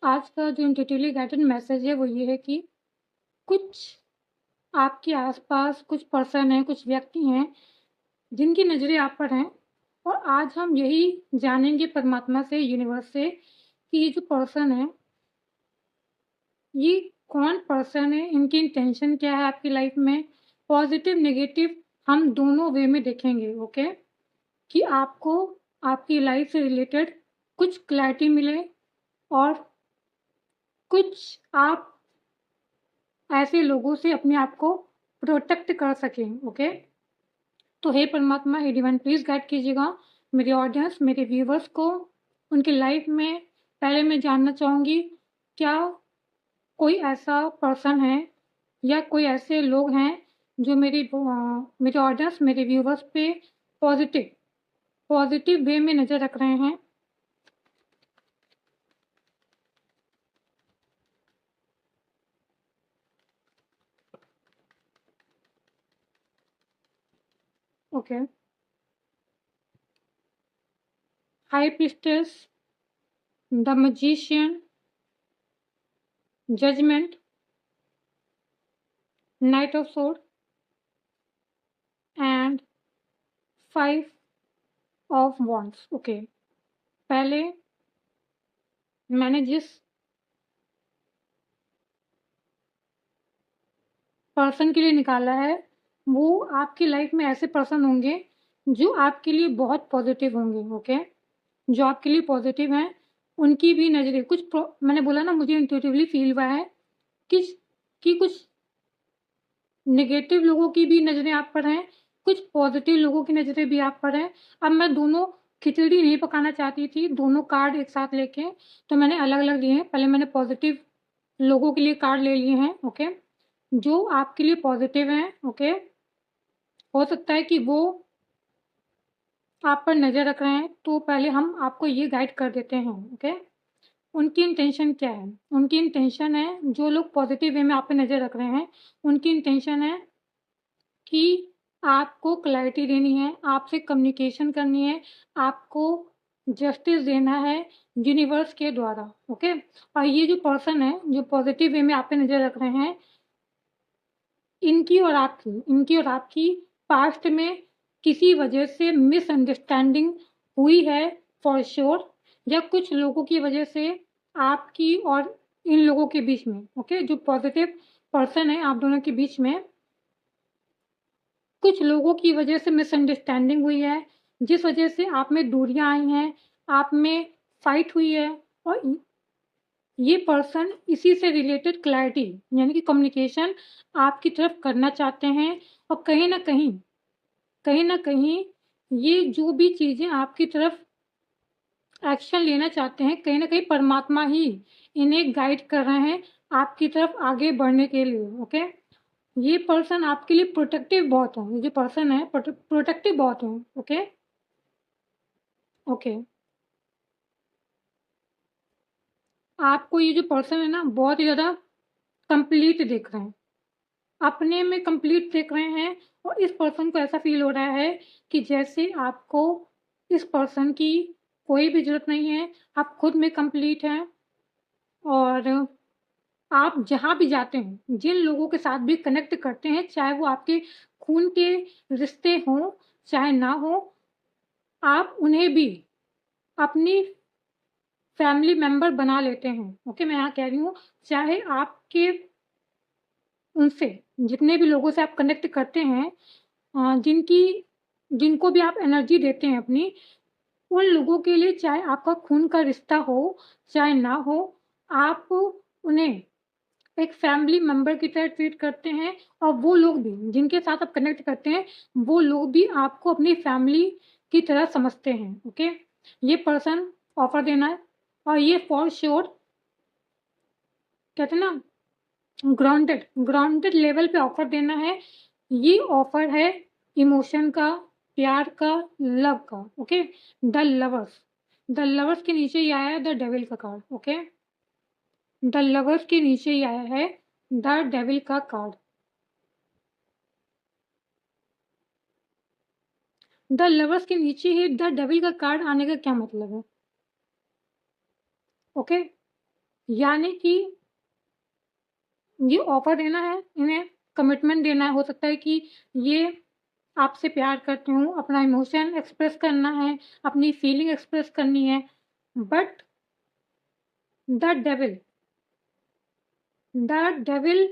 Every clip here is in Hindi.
आज का जो इंट्यूटिवली गाइडेड मैसेज है वो ये है कि कुछ आपके आसपास कुछ पर्सन हैं, कुछ व्यक्ति हैं, जिनकी नज़रें आप पर हैं और आज हम यही जानेंगे परमात्मा से, यूनिवर्स से कि ये जो पर्सन है, ये कौन पर्सन है, इनकी इंटेंशन क्या है आपकी लाइफ में, पॉजिटिव, नेगेटिव हम दोनों वे में देखेंगे, ओके? कि आपको आपकी लाइफ से रिलेटेड कुछ क्लैरिटी मिले और कुछ आप ऐसे लोगों से अपने आप को प्रोटेक्ट कर सकें, ओके? तो हे परमात्मा, हे डिवाइन, प्लीज़ गाइड कीजिएगा मेरे ऑडियंस, मेरे व्यूवर्स को उनकी लाइफ में। पहले मैं जानना चाहूँगी, क्या कोई ऐसा पर्सन है या कोई ऐसे लोग हैं जो मेरे ऑडियंस, मेरे व्यूवर्स पे पॉज़िटिव पॉज़िटिव वे में नज़र रख रहे हैं? Okay. High priestess, the magician, judgment, knight of sword and 5 of wands, okay. पहले मैंने जिस पर्सन के लिए निकाला है, वो आपकी लाइफ में ऐसे पर्सन होंगे जो आपके लिए बहुत पॉजिटिव होंगे, ओके? जो आपके लिए पॉजिटिव हैं, उनकी भी नज़रें मैंने बोला ना, मुझे इंट्यूटिवली फील हुआ है कि कुछ नेगेटिव लोगों की भी नज़रें आप पर हैं, कुछ पॉजिटिव लोगों की नज़रें भी आप पर हैं। अब मैं दोनों खिचड़ी नहीं पकाना चाहती थी, दोनों कार्ड एक साथ लेके, तो मैंने अलग-अलग लिए हैं। पहले मैंने पॉजिटिव लोगों के लिए कार्ड ले लिए हैं, ओके? जो आपके लिए पॉजिटिव हैं, ओके? हो सकता है कि वो आप पर नज़र रख रहे हैं, तो पहले हम आपको ये गाइड कर देते हैं, ओके? उनकी इंटेंशन क्या है? उनकी इंटेंशन है, जो लोग पॉजिटिव वे में आप पे नज़र रख रहे हैं, उनकी इंटेंशन है कि आपको क्लैरिटी देनी है, आपसे कम्युनिकेशन करनी है, आपको जस्टिस देना है यूनिवर्स के द्वारा, ओके? और ये जो पर्सन है, जो पॉजिटिव वे में आप पे नज़र रख रहे हैं, इनकी और आपकी पास्ट में किसी वजह से मिसअंडरस्टैंडिंग हुई है फॉर श्योर, या कुछ लोगों की वजह से आपकी और इन लोगों के बीच में, ओके? जो पॉजिटिव पर्सन है आप दोनों के बीच में कुछ लोगों की वजह से मिसअंडरस्टैंडिंग हुई है, जिस वजह से आप में दूरियाँ आई हैं, आप में फाइट हुई है और ये पर्सन इसी से रिलेटेड क्लैरिटी यानी कि कम्युनिकेशन आपकी तरफ करना चाहते हैं और कहीं न कहीं ये जो भी चीज़ें आपकी तरफ एक्शन लेना चाहते हैं, कहीं न कहीं परमात्मा ही इन्हें गाइड कर रहे हैं आपकी तरफ आगे बढ़ने के लिए, ओके? ये पर्सन आपके लिए प्रोटेक्टिव बहुत है, ये जो पर्सन है प्रोटेक्टिव बहुत है, ओके? ओके। आपको ये जो पर्सन है ना, बहुत ही ज़्यादा कंप्लीट दिख रहे हैं। अपने में कंप्लीट देख रहे हैं और इस पर्सन को ऐसा फ़ील हो रहा है कि जैसे आपको इस पर्सन की कोई भी ज़रूरत नहीं है, आप खुद में कंप्लीट हैं और आप जहाँ भी जाते हैं, जिन लोगों के साथ भी कनेक्ट करते हैं, चाहे वो आपके खून के रिश्ते हों, चाहे ना हों, आप उन्हें भी अपनी फैमिली मेंबर बना लेते हैं, ओके? मैं यहाँ कह रही हूँ, चाहे आपके उनसे जितने भी लोगों से आप कनेक्ट करते हैं, जिनको भी आप एनर्जी देते हैं अपनी, उन लोगों के लिए चाहे आपका खून का रिश्ता हो, चाहे ना हो, आप उन्हें एक फैमिली मेंबर की तरह ट्रीट करते हैं और वो लोग भी जिनके साथ आप कनेक्ट करते हैं, वो लोग भी आपको अपनी फैमिली की तरह समझते हैं, ओके? ये पर्सन ऑफ़र देना है और ये फॉर श्योर कहते हैं ना, ग्राउंडेड लेवल पे ऑफ़र देना है। ये ऑफ़र है इमोशन का, प्यार का, लव का, ओके? द लवर्स के नीचे ये आया है द डेविल का कार्ड, ओके? द लवर्स के नीचे ये आया है द डेविल का कार्ड। द लवर्स के नीचे ही द डेविल का कार्ड आने का क्या मतलब है? ओके? यानी कि ये ऑफ़र देना है, इन्हें कमिटमेंट देना है। हो सकता है कि ये आपसे प्यार करती हूँ, अपना इमोशन एक्सप्रेस करना है, अपनी फीलिंग एक्सप्रेस करनी है। But the devil the devil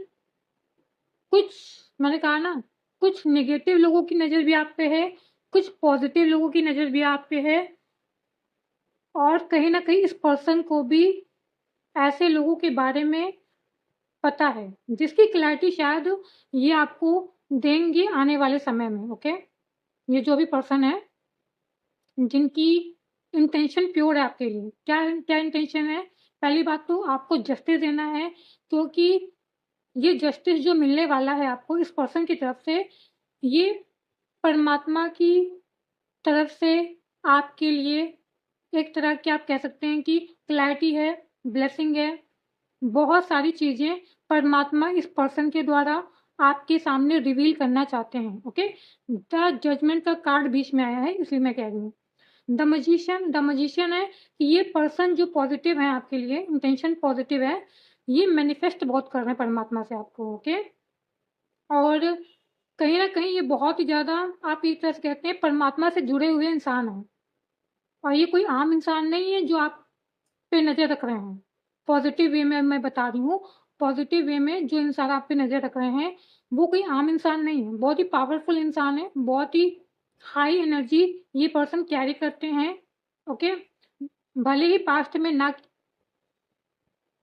कुछ मैंने कहा ना, कुछ नेगेटिव लोगों की नज़र भी आप पे है, कुछ पॉज़िटिव लोगों की नज़र भी आप पे है और कहीं न कहीं इस पर्सन को भी ऐसे लोगों के बारे में पता है, जिसकी क्लैरिटी शायद ये आपको देंगे आने वाले समय में, ओके? ये जो भी पर्सन है, जिनकी इंटेंशन प्योर है आपके लिए। क्या क्या इंटेंशन है? पहली बात तो आपको जस्टिस देना है क्योंकि ये जस्टिस जो मिलने वाला है आपको इस पर्सन की तरफ से, ये परमात्मा की तरफ से आपके लिए एक तरह की आप कह सकते हैं कि क्लैरिटी है, ब्लेसिंग है। बहुत सारी चीज़ें परमात्मा इस पर्सन के द्वारा आपके सामने रिवील करना चाहते हैं, ओके? द जजमेंट का कार्ड बीच में आया है इसलिए मैं कह रही हूँ। द मजिशियन है कि ये पर्सन जो पॉज़िटिव है आपके लिए, इंटेंशन पॉज़िटिव है, ये मैनिफेस्ट बहुत कर रहे हैं परमात्मा से आपको, ओके? और कहीं न कहीं ये बहुत ही ज़्यादा आप एक तरह से कहते हैं परमात्मा से जुड़े हुए इंसान हैं और ये कोई आम इंसान नहीं है जो आप पे नज़र रख रहे हैं। पॉज़िटिव वे में मैं बता रही हूँ, पॉज़िटिव वे में जो इंसान आप पे नज़र रख रहे हैं, वो कोई आम इंसान नहीं है, बहुत ही पावरफुल इंसान है, बहुत ही हाई एनर्जी ये पर्सन कैरी करते हैं, ओके? भले ही पास्ट में ना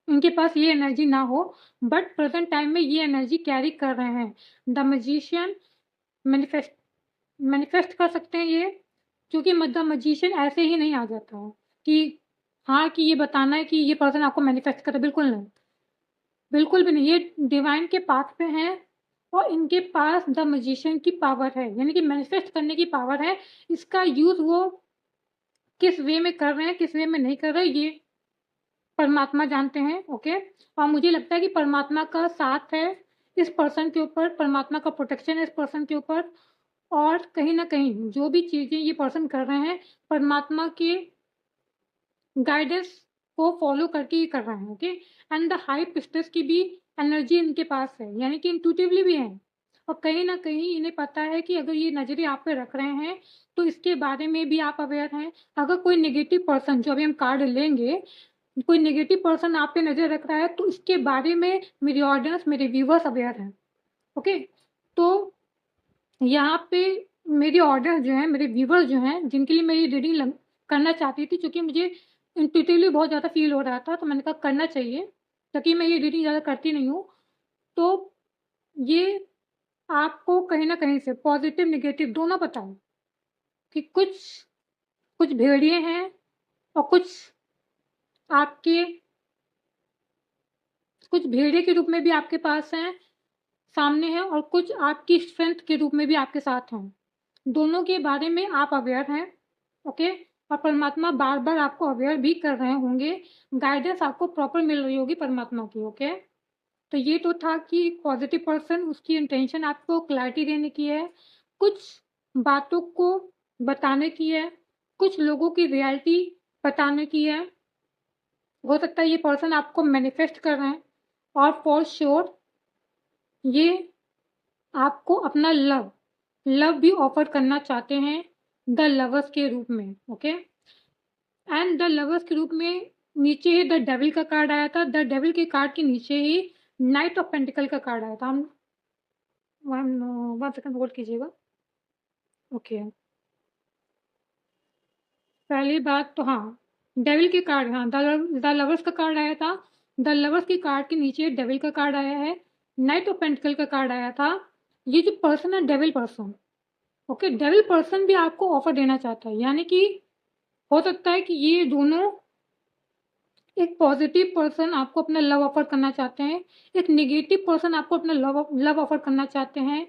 इनके पास ये एनर्जी ना हो, बट प्रेज़ेंट टाइम में ये एनर्जी कैरी कर रहे हैं। द मैजिशियन मैनिफेस्ट मैनिफेस्ट कर सकते हैं ये, क्योंकि द मैजिशियन ऐसे ही नहीं आ जाता है कि हाँ, कि ये बताना है कि ये पर्सन आपको मैनिफेस्ट करे, बिल्कुल नहीं। बिल्कुल भी नहीं, ये डिवाइन के पाथ पे हैं और इनके पास द मैजिशियन की पावर है, यानी कि मैनिफेस्ट करने की पावर है। इसका यूज़ वो किस वे में कर रहे हैं, किस वे में नहीं कर रहे, ये परमात्मा जानते हैं, ओके? और मुझे लगता है कि परमात्मा का साथ है इस पर्सन के ऊपर, परमात्मा का प्रोटेक्शन है इस पर्सन के ऊपर और कहीं न कहीं जो भी चीज़ें ये पर्सन कर रहे हैं, परमात्मा के गाइडेंस को फ़ॉलो करके ही कर रहे हैं, okay? And the high priestess की भी एनर्जी इनके पास है, यानी कि इंट्यूटिवली भी हैं और कहीं न कहीं इन्हें पता है कि अगर ये नज़रें आप पे रख रहे हैं, तो इसके बारे में भी आप अवेयर हैं। अगर कोई नेगेटिव पर्सन जो अभी हम कार्ड लेंगे, कोई नेगेटिव पर्सन आप पे नज़र रख रहा है, तो इसके बारे में मेरे ऑडियंस, मेरे व्यूअर्स अवेयर हैं, ओके? तो यहाँ पे मेरे ऑडियंस जो हैं, मेरे व्यूअर्स जो हैं, जिनके लिए मैं ये रीडिंग करना चाहती थी क्योंकि मुझे इंट्यूटिवली बहुत ज़्यादा फ़ील हो रहा था, तो मैंने कहा करना चाहिए, ताकि मैं ये रीडिंग ज़्यादा करती नहीं हूँ। तो ये आपको कहीं न कहीं से पॉज़िटिव, नेगेटिव दोनों पता है कि कुछ कुछ भेड़िए हैं और आपके कुछ भेड़िए के रूप में भी आपके पास हैं, सामने हैं और कुछ आपकी स्ट्रेंथ के रूप में भी आपके साथ हैं। दोनों के बारे में आप अवेयर हैं, ओके? और परमात्मा बार-बार आपको अवेयर भी कर रहे होंगे, गाइडेंस आपको प्रॉपर मिल रही होगी परमात्मा की, ओके? तो ये तो था कि पॉज़िटिव पर्सन उसकी इंटेंशन आपको क्लैरिटी देने की है, कुछ बातों को बताने की है, कुछ लोगों की रियलिटी बताने की है। हो सकता है ये पर्सन आपको मैनिफेस्ट कर रहे हैं और फॉर श्योर ये आपको अपना लव भी ऑफ़र करना चाहते हैं द लवर्स के रूप में, ओके? एंड द लवर्स के रूप में नीचे ही द डेविल का कार्ड आया था, द डेविल के कार्ड के नीचे ही नाइट ऑफ पेंटिकल का कार्ड आया था। हम 1 सेकंड होल्ड कीजिएगा। ओके, पहली बात तो हाँ, डेविल के कार्ड हाँ, द लवर्स का कार्ड आया था। द लवर्स के कार्ड के नीचे डेविल का कार्ड आया है, नाइट ऑफ पेंटिकल का कार्ड आया था। ये जो पर्सन है devil person, okay? Devil person भी आपको ऑफ़र देना चाहता है, यानी कि हो सकता है कि ये दोनों एक पॉज़िटिव पर्सन आपको अपना लव ऑफ़र करना चाहते हैं, एक नेगेटिव पर्सन आपको अपना लव ऑफ़र करना चाहते हैं,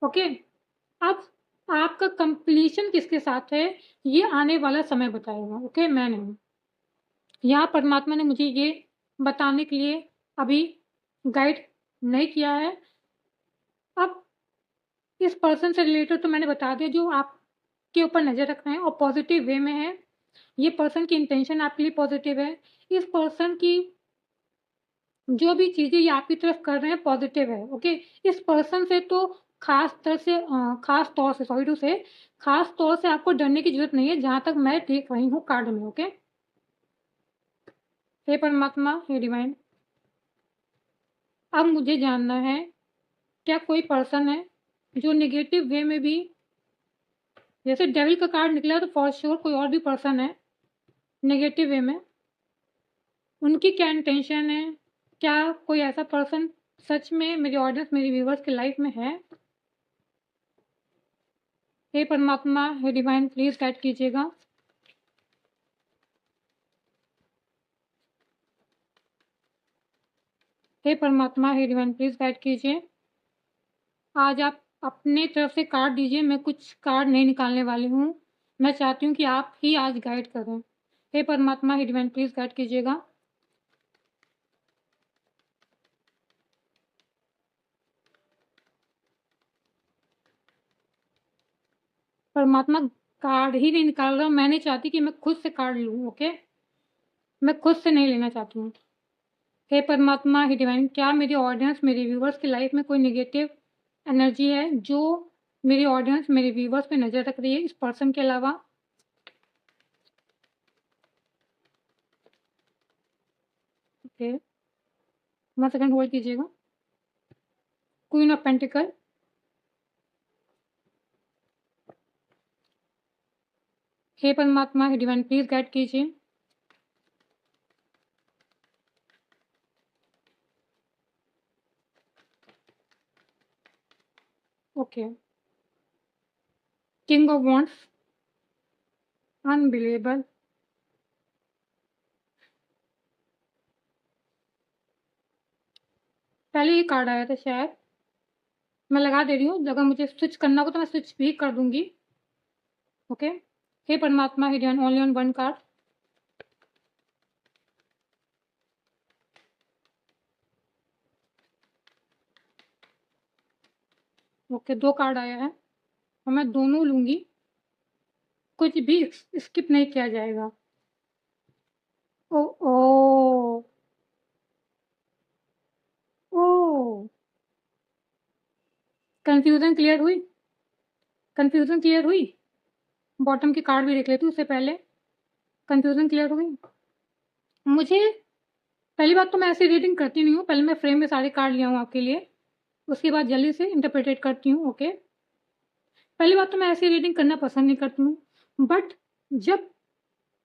ओके? अब आपका कंप्लीशन किसके साथ है, ये आने वाला समय बताएगा, ओके? मैं नहीं। यहाँ परमात्मा ने मुझे ये बताने के लिए अभी गाइड नहीं किया है। अब इस पर्सन से रिलेटेड तो मैंने बता दिया जो आपके ऊपर नज़र रख रहे हैं और पॉज़िटिव वे में है। ये पर्सन की इंटेंशन आपके लिए पॉज़िटिव है। इस पर्सन की जो भी चीज़ें ये आपकी तरफ कर रहे हैं पॉजिटिव है, ओके। इस पर्सन से तो खास तौर से सॉरी टू से खास तौर से आपको डरने की ज़रूरत नहीं है, जहाँ तक मैं देख रही हूँ कार्ड में, ओके। हे परमात्मा, हे डिवाइन, अब मुझे जानना है, क्या कोई पर्सन है जो नेगेटिव वे में भी, जैसे डेविल का कार्ड निकला तो फॉर श्योर कोई और भी पर्सन है नेगेटिव वे में, उनकी क्या इंटेंशन है? क्या कोई ऐसा पर्सन सच में मेरे ऑडियंस, मेरे व्यूवर्स की लाइफ में है? हे परमात्मा, हे डिवाइन, प्लीज गाइड कीजिएगा। हे परमात्मा, हे डिवाइन, प्लीज गाइड कीजिए। आज आप अपने तरफ से कार्ड दीजिए, मैं कुछ कार्ड नहीं निकालने वाली हूँ। मैं चाहती हूँ कि आप ही आज गाइड करें। हे परमात्मा, हे डिवाइन, प्लीज गाइड कीजिएगा। परमात्मा, कार्ड ही नहीं निकाल रहा, मैं नहीं चाहती कि मैं खुद से कार्ड लूँ, ओके। मैं खुद से नहीं लेना चाहती हूँ। हे परमात्मा, हे डिवाइन, क्या मेरी ऑडियंस, मेरे व्यूवर्स की लाइफ में कोई नेगेटिव एनर्जी है जो मेरी ऑडियंस, मेरे व्यूवर्स पे नज़र रख रही है इस पर्सन के अलावा? ओके, 1 सेकंड होल्ड कीजिएगा। क्वीन ऑफ पेंटिकल, हे परमात्मा, हे डिवाइन, प्लीज गाइड कीजिए। Okay, king of wands, unbelievable, पहले ये कार्ड आया था शायद, मैं लगा दे रही हूँ, अगर मुझे स्विच करना हो तो मैं स्विच भी कर दूंगी, ओके। हे परमात्मा, हे divine, only on 1 card. Okay, 2 card आया है और मैं दोनों लूंगी, कुछ भी स्किप नहीं किया जाएगा। ओ ओ ओ, कंफ्यूजन क्लियर हुई? कंफ्यूजन क्लियर हुई? बॉटम की कार्ड भी देख लेती हूँ उससे पहले। कंफ्यूजन क्लियर हुई? मुझे पहली बात तो मैं ऐसी रीडिंग करती नहीं हूँ, पहले मैं फ्रेम में सारे कार्ड लिया हूँ आपके लिए, उसके बाद जल्दी से इंटरप्रेटेट करती हूँ, ओके। पहली बात तो मैं ऐसी रीडिंग करना पसंद नहीं करती हूँ, बट जब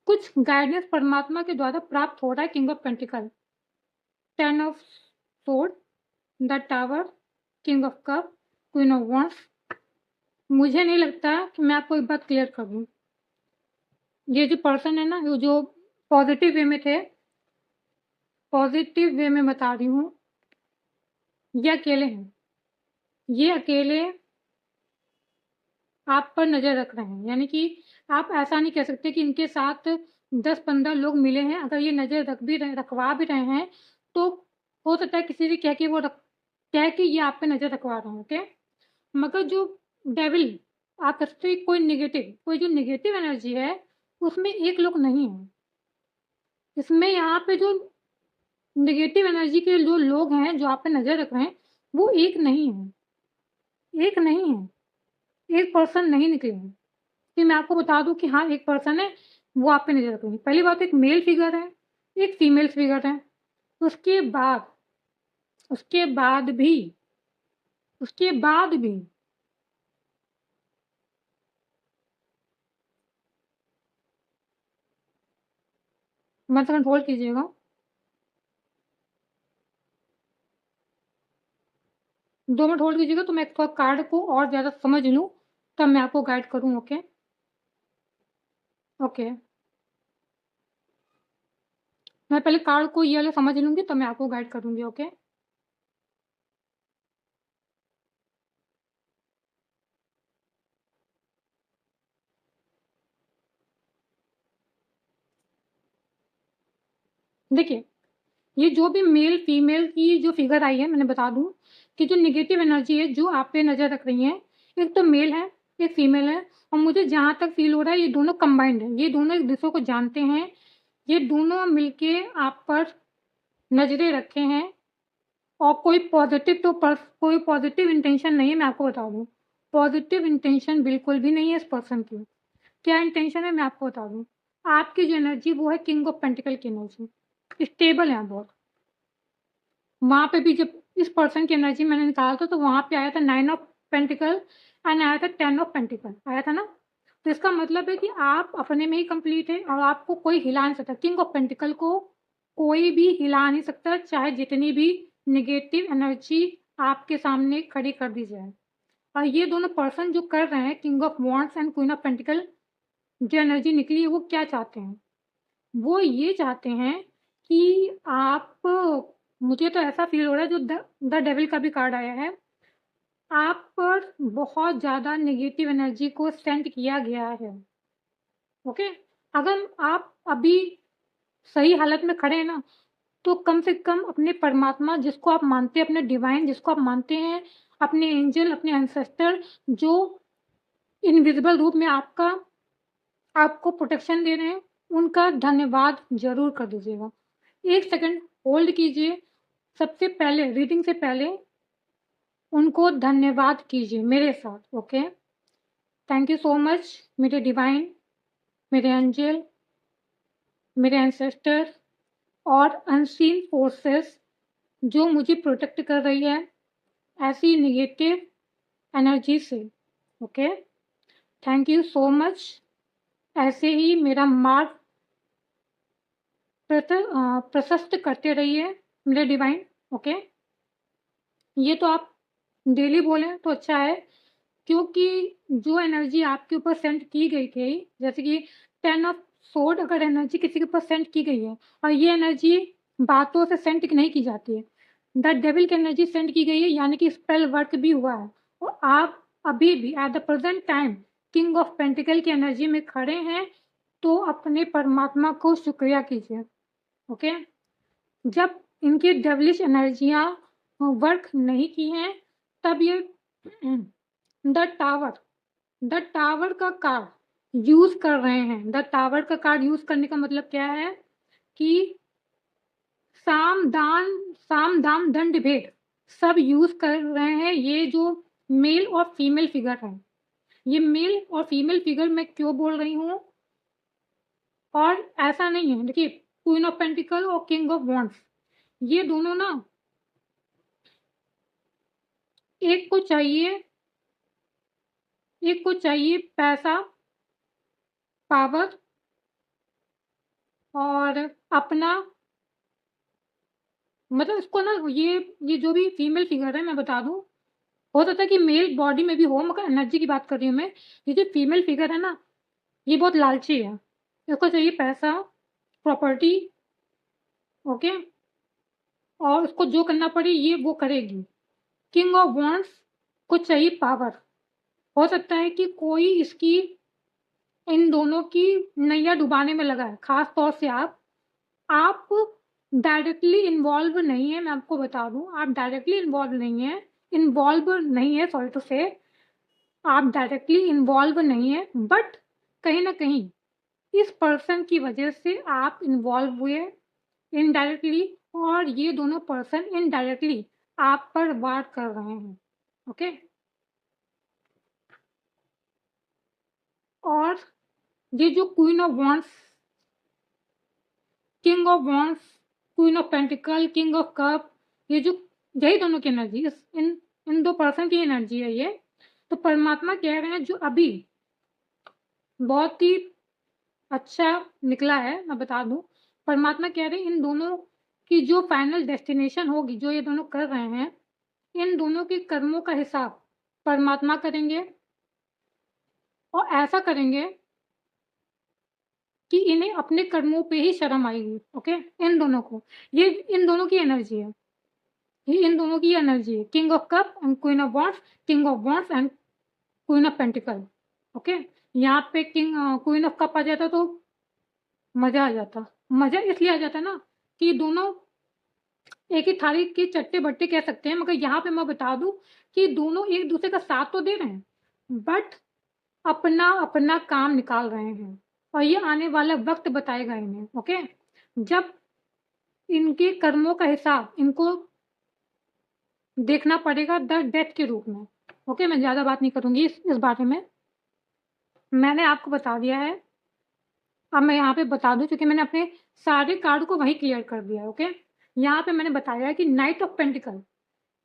कुछ गाइडेंस परमात्मा के द्वारा प्राप्त हो रहा है, king of pentacle, 10 of sword, the tower, king of cup, queen of wands, मुझे नहीं लगता कि मैं आपको एक बात क्लियर कर दूँ, ये जो पर्सन है ना, जो पॉजिटिव वे में थे, पॉजिटिव वे में बता रही हूँ, ये अकेले हैं, ये अकेले आप पर नज़र रख रहे हैं, यानी कि आप ऐसा नहीं कह सकते कि इनके साथ 10-15 लोग मिले हैं, अगर ये नज़र रखवा भी रहे हैं, तो हो सकता है किसी से कह के ये आप पे नज़र रखवा रहे हैं, ओके। मगर जो डेविल, आप कह सकते हैं कोई जो नेगेटिव एनर्जी है, उसमें एक लोग नहीं है। इसमें यहाँ पे जो नेगेटिव एनर्जी के जो लोग हैं, जो आप पे नज़र रख रहे हैं, वो एक नहीं है, एक नहीं है, एक पर्सन नहीं निकले हैं। कि मैं आपको बता दूँ कि हाँ, एक पर्सन है, वो आप पे नज़र रख रही है। पहली बात, एक मेल फिगर है, एक फीमेल फिगर है। उसके बाद उसके बाद भी उसके बाद भी 1 सेकंड होल्ड कीजिएगा। 2 मिनट होल्ड कीजिएगा तो मैं थोड़ा कार्ड को और ज़्यादा समझ लूँ, तब मैं आपको गाइड करूँ, ओके? ओके। मैं पहले कार्ड को ये वाला समझ लूँगी, तब मैं आपको गाइड करूँगी, ओके? देखिए, ये जो भी मेल फीमेल की जो फिगर आई है, मैंने बता दूँ कि जो नेगेटिव एनर्जी है, जो आप पे नज़र रख रही हैं, एक तो मेल है, एक फीमेल है, और मुझे जहाँ तक फ़ील हो रहा है, ये दोनों कंबाइंड हैं। ये दोनों एक-दूसरे को जानते हैं, ये दोनों मिलके आप पर नज़रें रखे हैं और कोई पॉजिटिव इंटेंशन नहीं है, मैं आपको बता दूँ। पॉजिटिव इंटेंशन बिल्कुल भी नहीं है इस पर्सन की। क्या इंटेंशन है मैं आपको बता दूँ। आपकी जो एनर्जी वो है किंग ऑफ पेंटिकल की एनर्जी, स्टेबल है बहुत। वहाँ पे भी जब इस पर्सन की एनर्जी मैंने निकाला था तो वहाँ पे आया था 9 ऑफ पेंटिकल एंड आया था 10 ऑफ पेंटिकल आया था ना। तो इसका मतलब है कि आप अपने में ही कंप्लीट है और आपको कोई हिला नहीं सकता। किंग ऑफ पेंटिकल को कोई भी हिला नहीं सकता, चाहे जितनी भी नेगेटिव एनर्जी आपके सामने खड़ी कर दी जाए। और ये दोनों पर्सन जो कर रहे हैं king of wands and queen of pentacle, जो एनर्जी निकली है वो क्या चाहते हैं? वो ये चाहते हैं कि आप, मुझे तो ऐसा फ़ील हो रहा है जो द डेविल का भी कार्ड आया है, आप पर बहुत ज़्यादा नेगेटिव एनर्जी को सेंड किया गया है, ओके? अगर आप अभी सही हालत में खड़े हैं ना, तो कम से कम अपने परमात्मा जिसको आप मानते हैं, अपने डिवाइन जिसको आप मानते हैं, अपने एंजल, अपने एंसेस्टर जो इनविजिबल रूप में आपको प्रोटेक्शन दे रहे हैं, उनका धन्यवाद ज़रूर कर दीजिएगा। 1 सेकंड होल्ड कीजिए। सबसे पहले रीडिंग से पहले उनको धन्यवाद कीजिए मेरे साथ, okay? Thank you so much मेरे डिवाइन, मेरे एंजल, मेरे एंसेस्टर और अनसीन फोर्सेस जो मुझे प्रोटेक्ट कर रही है ऐसी नेगेटिव एनर्जी से, okay? Thank you so much. ऐसे ही मेरा मार्ग प्रशस्त करते रहिए मेरे डिवाइन, ओके? ये तो आप डेली बोलें तो अच्छा है, क्योंकि जो एनर्जी आपके ऊपर सेंड की गई थी, जैसे कि 10 ऑफ सोर्ड अगर एनर्जी किसी के ऊपर सेंड की गई है और ये एनर्जी बातों से सेंड नहीं की जाती है, द डेविल की एनर्जी सेंड की गई है, यानी कि स्पेल वर्क भी हुआ है और आप अभी भी at the present time king of pentacle की एनर्जी में खड़े हैं, तो अपने परमात्मा को शुक्रिया कीजिए, ओके? जब इनकी डेविलिश एनर्जियाँ वर्क नहीं की हैं, तब ये द टावर द टावर का कार्ड यूज़ कर रहे हैं। द टावर का कार्ड यूज़ करने का मतलब क्या है कि साम दाम दंड भेद सब यूज़ कर रहे हैं। ये जो मेल और फीमेल फिगर है, ये मेल और फीमेल फिगर मैं क्यों बोल रही हूँ, और ऐसा नहीं है, देखिए क्वीन ऑफ पेंटिकल और किंग ऑफ वॉन्ड्स ये दोनों ना, एक को चाहिए पैसा, पावर और अपना, मतलब इसको ना ये जो भी फीमेल फिगर है मैं बता दूँ, हो सकता है कि मेल बॉडी में भी हो, मगर एनर्जी की बात कर रही हूँ मैं। ये जो फीमेल फिगर है ना, ये बहुत लालची है। इसको चाहिए पैसा, प्रॉपर्टी, ओके? और उसको जो करना पड़े ये वो करेगी। किंग ऑफ वॉन्ड्स को चाहिए पावर। हो सकता है कि कोई इसकी इन दोनों की नैया डुबाने में लगा है, खास तौर से आप डायरेक्टली इन्वॉल्व नहीं है, मैं आपको बता दूं, आप डायरेक्टली इन्वॉल्व नहीं है, सॉरी टू से, आप डायरेक्टली इन्वॉल्व नहीं है, बट कहीं ना कहीं इस पर्सन की वजह से आप इन्वॉल्व हुए इनडायरेक्टली, और ये दोनों पर्सन इनडायरेक्टली आप पर वार कर रहे हैं, ओके? और ये जो queen of wands, king of wands, queen of pentacle, king of cup, ये जो यही दोनों की एनर्जी, इन दो पर्सन की एनर्जी है ये। तो परमात्मा कह रहे हैं जो अभी बहुत ही अच्छा निकला है, मैं बता दूं, परमात्मा कह रहे हैं इन दोनों की जो फाइनल डेस्टिनेशन होगी, जो ये दोनों कर रहे हैं, इन दोनों के कर्मों का हिसाब परमात्मा करेंगे और ऐसा करेंगे कि इन्हें अपने कर्मों पे ही शर्म आएगी, ओके? इन दोनों को, ये इन दोनों की एनर्जी है, ये इन दोनों की एनर्जी है, king of cup and queen of wands, king of wands and queen of pentacle, okay? यहाँ पे क्वीन ऑफ कप आ जाता तो मजा आ जाता। मजा इसलिए आ जाता ना कि दोनों एक ही थाली के चट्टे बट्टे कह सकते हैं, मगर यहाँ पे मैं बता दूं कि दोनों एक दूसरे का साथ तो दे रहे हैं, बट अपना अपना काम निकाल रहे हैं, और ये आने वाला वक्त बताएगा इन्हें, ओके? जब इनके कर्मों का हिसाब इनको देखना पड़ेगा द डेथ के रूप में। ओके, मैं ज़्यादा बात नहीं करूँगी इस बारे में, मैंने आपको बता दिया है। अब मैं यहाँ पे बता दूँ, क्योंकि मैंने अपने सारे कार्ड को वहीं क्लियर कर दिया है। ओके, यहाँ पे मैंने बताया है कि नाइट ऑफ पेंटिकल,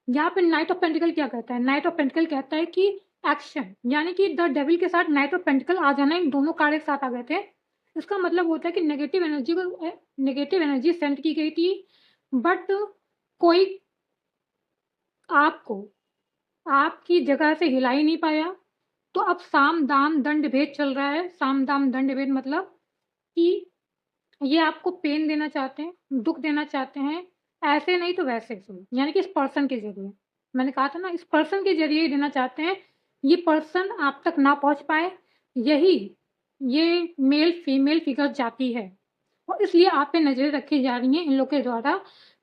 यहाँ पे नाइट ऑफ पेंटिकल क्या कहता है? नाइट ऑफ पेंटिकल कहता है कि एक्शन, यानी कि द डेविल के साथ नाइट ऑफ पेंटिकल आ जाना, इन दोनों कार्ड एक साथ आ गए थे। इसका मतलब होता है कि नेगेटिव एनर्जी सेंड की गई थी, बट कोई आपको आपकी जगह से हिला ही नहीं पाया। तो अब साम दाम दंड भेद चल रहा है। साम दाम दंड भेद मतलब कि ये आपको पेन देना चाहते हैं, दुख देना चाहते हैं, ऐसे नहीं तो वैसे सही, यानी कि इस पर्सन के जरिए। मैंने कहा था ना, इस पर्सन के जरिए ही देना चाहते हैं। ये पर्सन आप तक ना पहुंच पाए, यही ये मेल फीमेल फिगर जाती है, और इसलिए आप पे नजरें रखी जा रही हैं इन लोग के द्वारा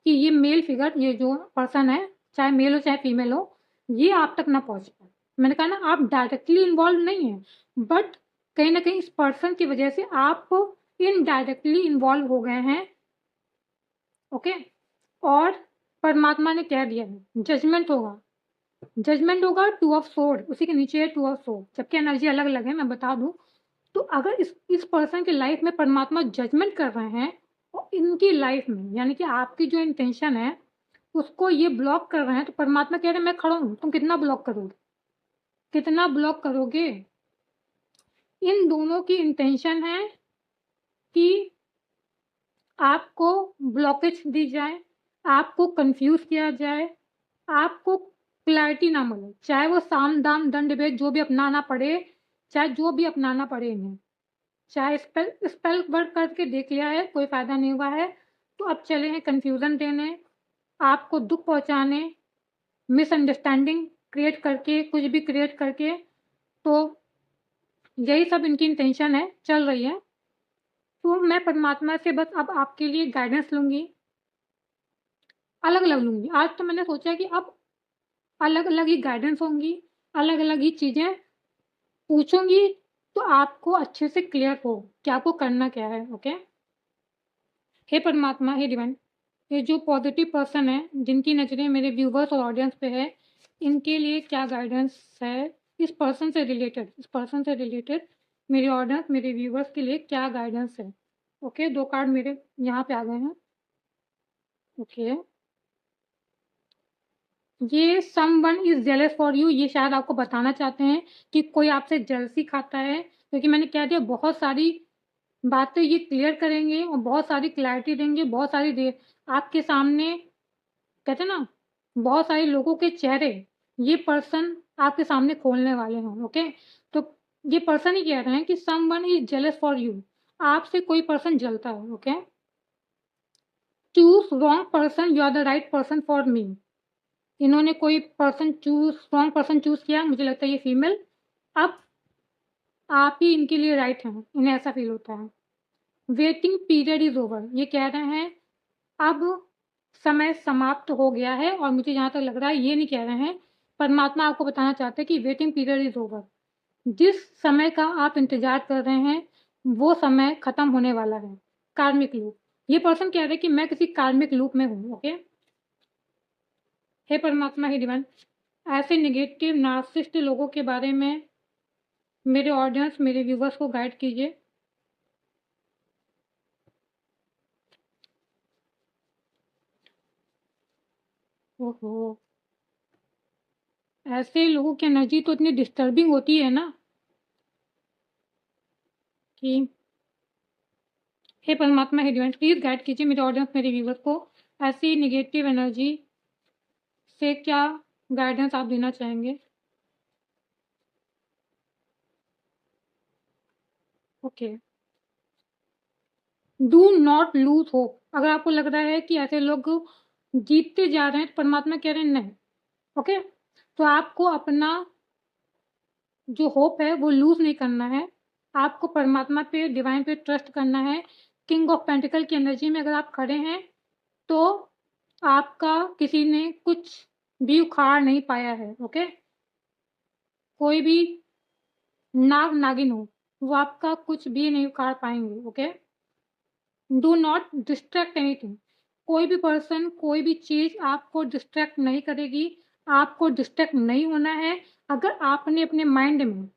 कि ये मेल फिगर, ये जो पर्सन है, चाहे मेल हो चाहे फीमेल हो, ये आप तक ना पहुंच पाए। मैंने कहा ना, आप डायरेक्टली इन्वॉल्व नहीं है, बट कहीं ना कहीं इस पर्सन की वजह से आप इनडायरेक्टली इन्वॉल्व हो गए हैं। ओके, और परमात्मा ने कह दिया है जजमेंट होगा। जजमेंट होगा 2 ऑफ सोर्ड, उसी के नीचे है 2 ऑफ सोर्ड, जबकि एनर्जी अलग अलग है, मैं बता दूं। तो अगर इस पर्सन की लाइफ में परमात्मा जजमेंट कर रहे हैं, और इनकी लाइफ में, यानी कि आपकी जो इंटेंशन है उसको ये ब्लॉक कर रहे हैं, तो परमात्मा कह रहे हैं मैं खड़ा हूं, तुम कितना ब्लॉक करोगे, कितना ब्लॉक करोगे? इन दोनों की इंटेंशन है कि आपको ब्लॉकेज दी जाए, आपको कंफ्यूज किया जाए, आपको क्लैरिटी ना मिले, चाहे वो साम दाम दंड भेद जो भी अपनाना पड़े, चाहे जो भी अपनाना पड़े इन्हें, चाहे स्पेल वर्क करके देख लिया है, कोई फायदा नहीं हुआ है, तो अब चले हैं कंफ्यूजन देने, आपको दुख पहुंचाने, मिसअंडरस्टैंडिंग क्रिएट करके, कुछ भी क्रिएट करके। तो यही सब इनकी इंटेंशन है, चल रही है। तो मैं परमात्मा से बस अब आपके लिए गाइडेंस लूंगी, अलग अलग लूंगी। आज तो मैंने सोचा कि अब अलग अलग ही गाइडेंस होंगी, अलग अलग ही चीजें पूछूंगी, तो आपको अच्छे से क्लियर हो कि आपको करना क्या है। ओके, हे परमात्मा, हे डिवाइन, ये जो पॉजिटिव पर्सन है जिनकी नज़रें मेरे व्यूवर्स और ऑडियंस पे है, इनके लिए क्या गाइडेंस है? इस पर्सन से रिलेटेड मेरे ऑडियंस, मेरे व्यूवर्स के लिए क्या गाइडेंस है? ओके, 2 कार्ड मेरे यहाँ पे आ गए हैं। ओके, ये someone is jealous for you, ये शायद आपको बताना चाहते हैं कि कोई आपसे जेलसी खाता है, क्योंकि मैंने कह दिया बहुत सारी बातें ये क्लियर करेंगे और बहुत सारी क्लैरिटी देंगे, बहुत सारी दे आपके सामने, कहते हैं ना, बहुत सारे लोगों के चेहरे ये पर्सन आपके सामने खोलने वाले हैं। ओके, तो ये पर्सन ही कह रहे हैं कि someone is jealous for you, आपसे कोई पर्सन जलता है। Okay, choose wrong person, you are the right person for me. इन्होंने कोई पर्सन रॉन्ग पर्सन चूज किया, मुझे लगता है ये फीमेल। अब आप ही इनके लिए राइट हैं, इन्हें ऐसा फील होता है। वेटिंग पीरियड इज ओवर, ये कह रहे हैं अब समय समाप्त हो गया है, और मुझे जहाँ तक लग रहा है ये नहीं कह रहे हैं, परमात्मा आपको बताना चाहते हैं कि वेटिंग पीरियड इज ओवर। जिस समय का आप इंतजार कर रहे हैं वो समय खत्म होने वाला है। कार्मिक लूप, ये पर्सन कह रहे हैं कि मैं किसी कार्मिक लूप में हूँ। ओके, हे परमात्मा, हे डिवाइन, ऐसे नेगेटिव नार्सिसिस्ट लोगों के बारे में मेरे ऑडियंस, मेरे व्यूवर्स को गाइड कीजिए। ओहो, ऐसे लोगों की एनर्जी तो इतनी डिस्टर्बिंग होती है ना कि हे परमात्मा, हे डिवाइन, प्लीज गाइड कीजिए मेरे ऑडियंस, मेरे व्यूवर्स को ऐसी निगेटिव एनर्जी से क्या गाइडेंस आप देना चाहेंगे? Okay, do not lose hope, अगर आपको लग रहा है कि ऐसे लोग जीतते जा रहे हैं, तो परमात्मा कह रहे हैं नहीं। ओके, तो आपको अपना जो होप है वो लूज नहीं करना है, आपको परमात्मा पे, डिवाइन पे ट्रस्ट करना है। किंग ऑफ पेंटिकल की एनर्जी में अगर आप खड़े हैं तो आपका किसी ने कुछ भी उखाड़ नहीं पाया है। ओके, कोई भी नाग नागिन हो, वो आपका कुछ भी नहीं उखाड़ पाएंगे। Okay, do not distract anything, कोई भी पर्सन, कोई भी चीज़ आपको डिस्ट्रैक्ट नहीं करेगी, आपको डिस्ट्रैक्ट नहीं होना है। अगर आपने अपने माइंड में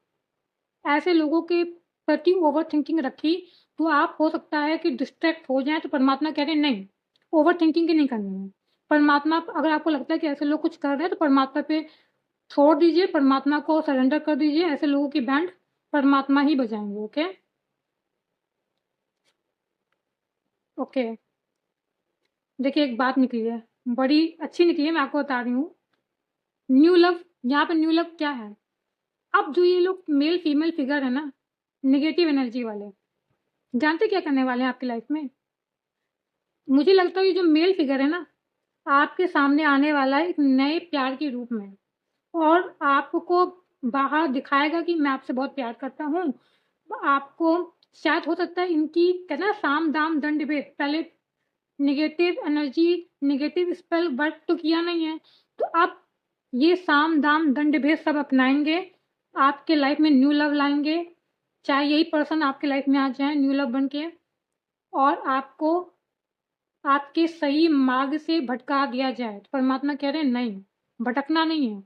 ऐसे लोगों के प्रति ओवरथिंकिंग रखी, तो आप हो सकता है कि डिस्ट्रैक्ट हो जाएँ, तो परमात्मा कह रहे हैं नहीं, ओवरथिंकिंग ही नहीं करनी है। परमात्मा, अगर आपको लगता है कि ऐसे लोग कुछ कर रहे हैं, तो परमात्मा पे छोड़ दीजिए, परमात्मा को सरेंडर कर दीजिए, ऐसे लोगों की बैंड परमात्मा ही बजाएँगे, ओके? ओके, देखिए एक बात निकली है, बड़ी अच्छी निकली है, मैं आपको बता रही हूँ। न्यू लव, यहाँ पे न्यू लव क्या है? अब जो ये लोग मेल फीमेल फिगर है ना, नेगेटिव एनर्जी वाले, जानते क्या करने वाले हैं आपकी लाइफ में? मुझे लगता है ये जो मेल फिगर है ना, आपके सामने आने वाला है एक नए प्यार के रूप में, और आपको बाहर दिखाएगा कि मैं आपसे बहुत प्यार करता हूँ। आपको शायद हो सकता है इनकी कहते हैं ना साम दाम दंड भेद, पहले negative energy, negative spell work तो किया नहीं है, तो अब ये साम दाम दंड भेद सब अपनाएँगे, आपके लाइफ में न्यू लव लाएँगे। चाहे यही पर्सन आपकी लाइफ में आ जाए न्यू लव बन के, और आपको आपके सही मार्ग से भटका दिया जाए, तो परमात्मा कह रहे हैं नहीं, भटकना नहीं है।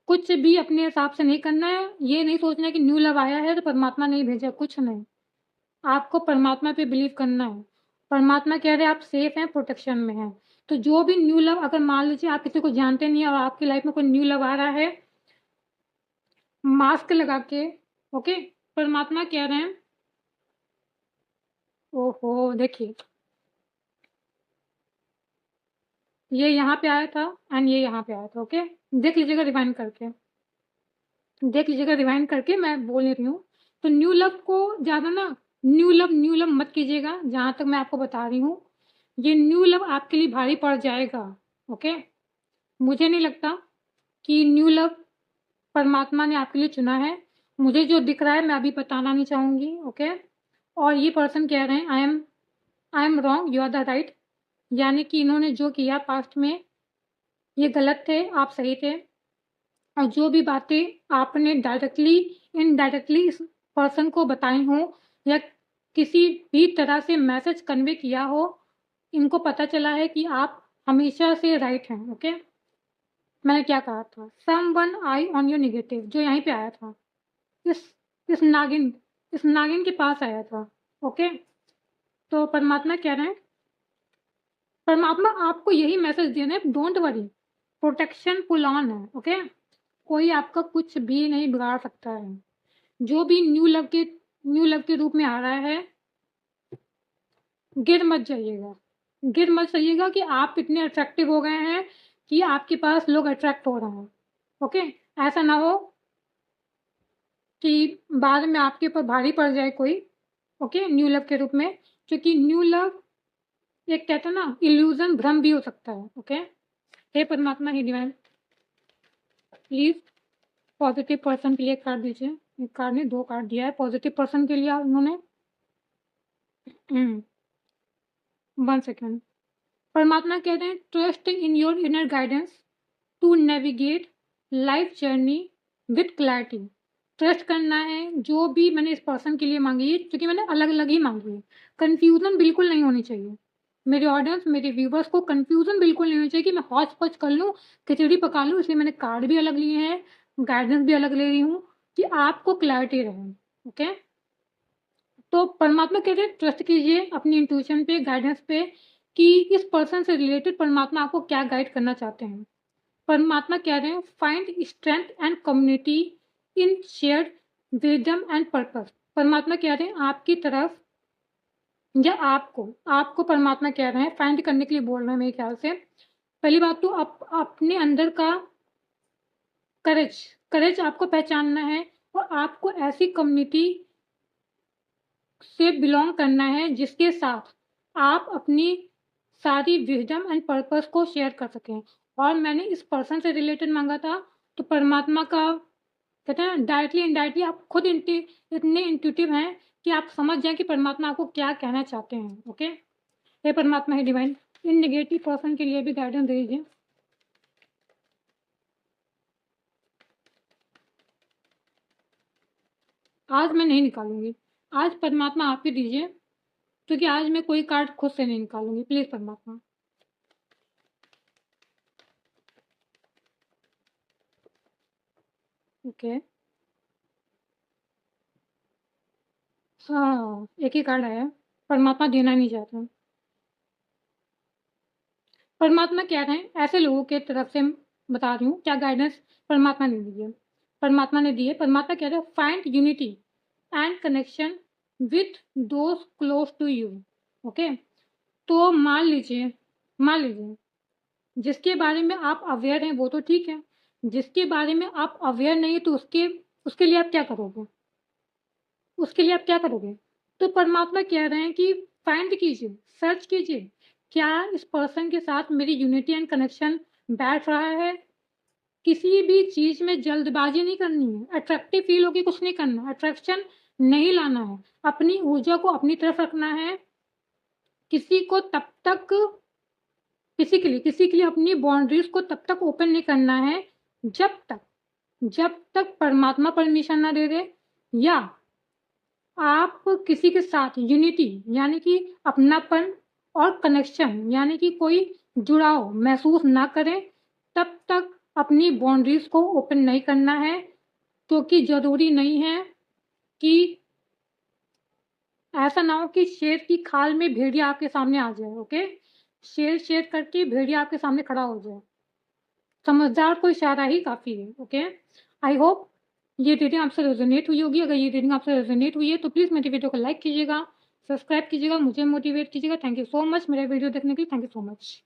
कुछ भी अपने हिसाब से नहीं करना है, ये नहीं सोचना है कि न्यू लव आया है तो परमात्मा ने भेजा, कुछ नहीं। आपको परमात्मा पे बिलीव करना है। परमात्मा कह रहे हैं आप सेफ हैं, प्रोटेक्शन में हैं। तो जो भी न्यू लव, अगर मान लीजिए आप किसी को जानते नहीं हैं और आपकी लाइफ में कोई न्यू लव आ रहा है, मास्क लगा के, ओके, परमात्मा कह रहे हैं, ओहो! देखिए, ये यहाँ पे आया था एंड ये यहाँ पे आया था, ओके? देख लीजिएगा रिवाइंड करके। देख लीजिएगा रिवाइंड करके, मैं बोल नहीं रही हूँ। तो न्यू लव को ज़्यादा ना न्यू लव मत कीजिएगा, जहाँ तक मैं आपको बता रही हूँ। ये न्यू लव आपके लिए भारी पड़ जाएगा, ओके? मुझे नहीं लगता कि न्यू लव परमात्मा ने आपके लिए चुना है। मुझे जो दिख रहा है मैं अभी बताना नहीं चाहूँगी, ओके? और ये पर्सन कह रहे हैं I am wrong, you are the right, यानी कि इन्होंने जो किया पास्ट में, ये गलत थे, आप सही थे। और जो भी बातें आपने डायरेक्टली, इनडायरेक्टली इस पर्सन को बताई हों, या किसी भी तरह से मैसेज कन्वे किया हो, इनको पता चला है कि आप हमेशा से राइट हैं, ओके? मैंने क्या कहा था? Someone I on your negative, जो यहीं पे आया था। इस इस नागिन इस नागिन के पास आया था, ओके? तो परमात्मा कह रहे हैं, परमात्मा आपको यही मैसेज दे रहे हैं, don't worry, protection full on है, ओके? कोई आपका कुछ भी नहीं बिगाड़ सकता है। जो भी न्यू लव के रूप में आ रहा है, गिर मत जाइएगा। गिर मत जाइएगा कि आप इतने अट्रैक्टिव हो गए हैं कि आपके पास लोग अट्रैक्ट हो रहे हैं, ओके? ऐसा ना हो कि बाद में आपके ऊपर भारी पड़ जाए कोई, ओके? न्यू लव के रूप में, क्योंकि न्यू लव एक कहते हैं ना इल्यूज़न, भ्रम भी हो सकता है, ओके? हे परमात्मा, हे डिवाइन, प्लीज़ पॉज़िटिव पर्सन के लिए एक कार्ड दीजिए। एक कार्ड नहीं, 2 कार्ड दिया है पॉज़िटिव पर्सन के लिए उन्होंने। 1 सेकंड। परमात्मा कहते हैं trust in your inner guidance to navigate life journey with clarity. Trust करना है, जो भी मैंने इस पर्सन के लिए मांगी है, क्योंकि मैंने अलग अलग ही मांगी है। कन्फ्यूज़न बिल्कुल नहीं होनी चाहिए। मेरे ऑडियंस, मेरे व्यूवर्स को कन्फ्यूज़न बिल्कुल नहीं होनी चाहिए कि मैं हौच पौच कर लूँ, खिचड़ी पका लूँ, इसलिए मैंने कार्ड भी अलग लिए हैं, गाइडेंस भी अलग ले रही हूँ कि आपको क्लैरिटी रहे, ओके? तो परमात्मा कहते हैं ट्रस्ट कीजिए अपनी इंट्यूशन पे, गाइडेंस पे, कि इस पर्सन से रिलेटेड परमात्मा आपको क्या गाइड करना चाहते हैं। परमात्मा कह रहे हैं find strength and community in shared wisdom and purpose. परमात्मा कह रहे हैं आपकी तरफ, या आपको आपको परमात्मा कह रहे हैं फाइंड करने के लिए बोल रहे हैं मेरे ख्याल से। पहली बात तो अपने अंदर का करेज करेज आपको पहचानना है, और आपको ऐसी कम्युनिटी से बिलॉन्ग करना है जिसके साथ आप अपनी सारी विज़डम एंड पर्पस को शेयर कर सकें। और मैंने इस पर्सन से रिलेटेड माँगा था, तो परमात्मा का कहते हैं डायरेक्टली इनडायरेक्टली आप खुद इतने इंट्यूटिव हैं कि आप समझ जाएँ कि परमात्मा आपको क्या कहना चाहते हैं, ओके? हे परमात्मा, हे डिवाइन, इन नेगेटिव पर्सन के लिए भी गाइडेंस दे दीजिए। आज मैं नहीं निकालूँगी, आज परमात्मा आप ही दीजिए। क्योंकि आज मैं कोई कार्ड खुद से नहीं निकालूंगी, प्लीज परमात्मा। ओके, हाँ एक ही कार्ड आया, परमात्मा देना नहीं चाहता। परमात्मा कह रहे हैं ऐसे लोगों के तरफ से, बता रही हूँ क्या गाइडेंस परमात्मा ने दी है। परमात्मा ने दी है, परमात्मा कह रहे हैं find unity and connection with those close to you. Okay, तो मान लीजिए जिसके बारे में आप अवेयर हैं वो तो ठीक है, जिसके बारे में आप अवेयर नहीं है तो उसके लिए आप क्या करोगे? उसके लिए आप क्या करोगे? तो परमात्मा कह रहे हैं कि फाइंड कीजिए, सर्च कीजिए, क्या इस पर्सन के साथ मेरी यूनिटी एंड कनेक्शन बैठ रहा है। किसी भी चीज़ में जल्दबाजी नहीं करनी है, अट्रैक्टिव फील होके कुछ नहीं करना, अट्रैक्शन नहीं लाना है, अपनी ऊर्जा को अपनी तरफ रखना है। किसी को तब तक किसी के लिए अपनी बाउंड्रीज को तब तक ओपन नहीं करना है जब तक परमात्मा परमिशन ना दे दे, या आप किसी के साथ यूनिटी यानी कि अपनापन और कनेक्शन यानी कि कोई जुड़ाव महसूस ना करें, तब तक अपनी बाउंड्रीज को ओपन नहीं करना है। क्योंकि ज़रूरी नहीं है कि ऐसा ना हो कि शेर की खाल में भेड़िया आपके सामने आ जाए। ओके, शेर करके भेड़िया आपके सामने खड़ा हो जाए, समझदार को इशारा ही काफ़ी है। ओके, आई होप ये रीडिंग आपसे रेजोनेट हुई होगी। अगर ये रीडिंग आपसे रेजोनेट हुई है तो प्लीज़ मेरी वीडियो को लाइक कीजिएगा, सब्सक्राइब कीजिएगा, मुझे मोटिवेट कीजिएगा। थैंक यू सो मच मेरा वीडियो देखने के लिए, थैंक यू सो मच।